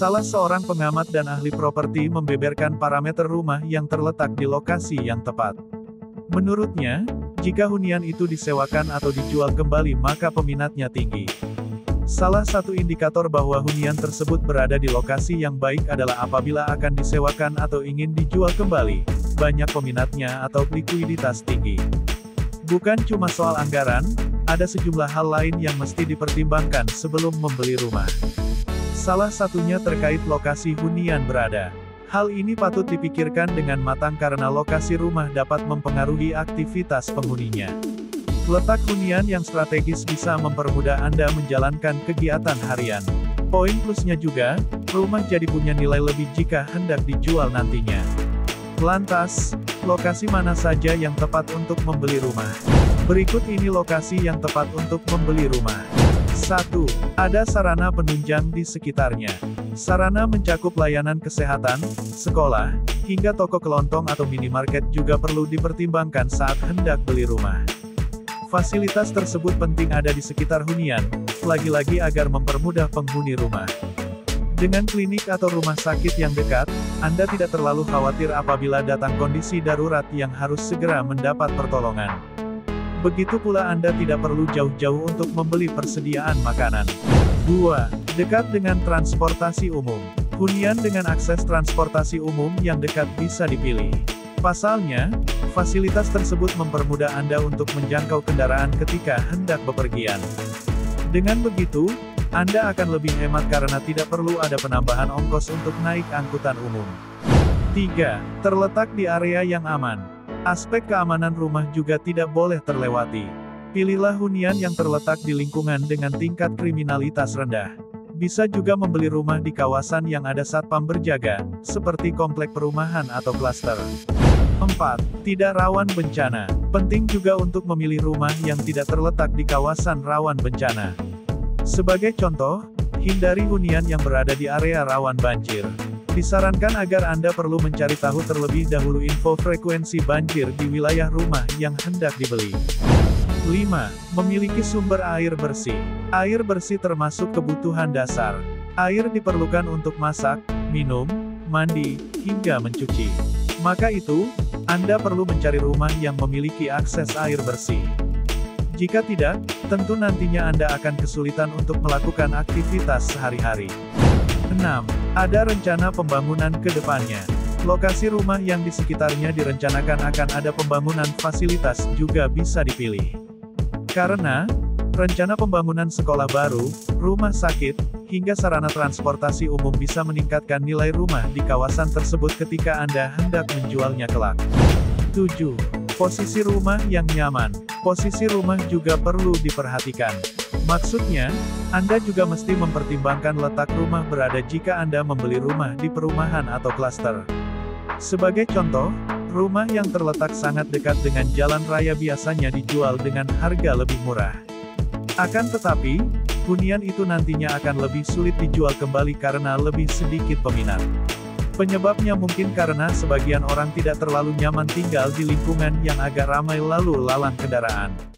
Salah seorang pengamat dan ahli properti membeberkan parameter rumah yang terletak di lokasi yang tepat. Menurutnya, jika hunian itu disewakan atau dijual kembali maka peminatnya tinggi. Salah satu indikator bahwa hunian tersebut berada di lokasi yang baik adalah apabila akan disewakan atau ingin dijual kembali, banyak peminatnya atau likuiditas tinggi. Bukan cuma soal anggaran, ada sejumlah hal lain yang mesti dipertimbangkan sebelum membeli rumah. Salah satunya terkait lokasi hunian berada. Hal ini patut dipikirkan dengan matang karena lokasi rumah dapat mempengaruhi aktivitas penghuninya. Letak hunian yang strategis bisa mempermudah Anda menjalankan kegiatan harian. Poin plusnya juga, rumah jadi punya nilai lebih jika hendak dijual nantinya. Lantas, lokasi mana saja yang tepat untuk membeli rumah? Berikut ini lokasi yang tepat untuk membeli rumah. 1. Ada sarana penunjang di sekitarnya. Sarana mencakup layanan kesehatan, sekolah, hingga toko kelontong atau minimarket juga perlu dipertimbangkan saat hendak beli rumah. Fasilitas tersebut penting ada di sekitar hunian, lagi-lagi agar mempermudah penghuni rumah. Dengan klinik atau rumah sakit yang dekat, Anda tidak terlalu khawatir apabila datang kondisi darurat yang harus segera mendapat pertolongan. Begitu pula Anda tidak perlu jauh-jauh untuk membeli persediaan makanan. 2. Dekat dengan transportasi umum. Hunian dengan akses transportasi umum yang dekat bisa dipilih. Pasalnya, fasilitas tersebut mempermudah Anda untuk menjangkau kendaraan ketika hendak bepergian. Dengan begitu, Anda akan lebih hemat karena tidak perlu ada penambahan ongkos untuk naik angkutan umum. 3. Terletak di area yang aman. Aspek keamanan rumah juga tidak boleh terlewati. Pilihlah hunian yang terletak di lingkungan dengan tingkat kriminalitas rendah. Bisa juga membeli rumah di kawasan yang ada satpam berjaga, seperti komplek perumahan atau klaster. 4. Tidak rawan bencana. Penting juga untuk memilih rumah yang tidak terletak di kawasan rawan bencana. Sebagai contoh, hindari hunian yang berada di area rawan banjir. Disarankan agar Anda perlu mencari tahu terlebih dahulu info frekuensi banjir di wilayah rumah yang hendak dibeli. 5. Memiliki sumber air bersih. Air bersih termasuk kebutuhan dasar. Air diperlukan untuk masak, minum, mandi, hingga mencuci. Maka itu, Anda perlu mencari rumah yang memiliki akses air bersih. Jika tidak, tentu nantinya Anda akan kesulitan untuk melakukan aktivitas sehari-hari. 6. Ada rencana pembangunan ke depannya. Lokasi rumah yang di sekitarnya direncanakan akan ada pembangunan fasilitas juga bisa dipilih. Karena, rencana pembangunan sekolah baru, rumah sakit, hingga sarana transportasi umum bisa meningkatkan nilai rumah di kawasan tersebut ketika Anda hendak menjualnya kelak. 7. Posisi rumah yang nyaman. Posisi rumah juga perlu diperhatikan. Maksudnya, Anda juga mesti mempertimbangkan letak rumah berada jika Anda membeli rumah di perumahan atau klaster. Sebagai contoh, rumah yang terletak sangat dekat dengan jalan raya biasanya dijual dengan harga lebih murah. Akan tetapi, hunian itu nantinya akan lebih sulit dijual kembali karena lebih sedikit peminat. Penyebabnya mungkin karena sebagian orang tidak terlalu nyaman tinggal di lingkungan yang agak ramai lalu lalang kendaraan.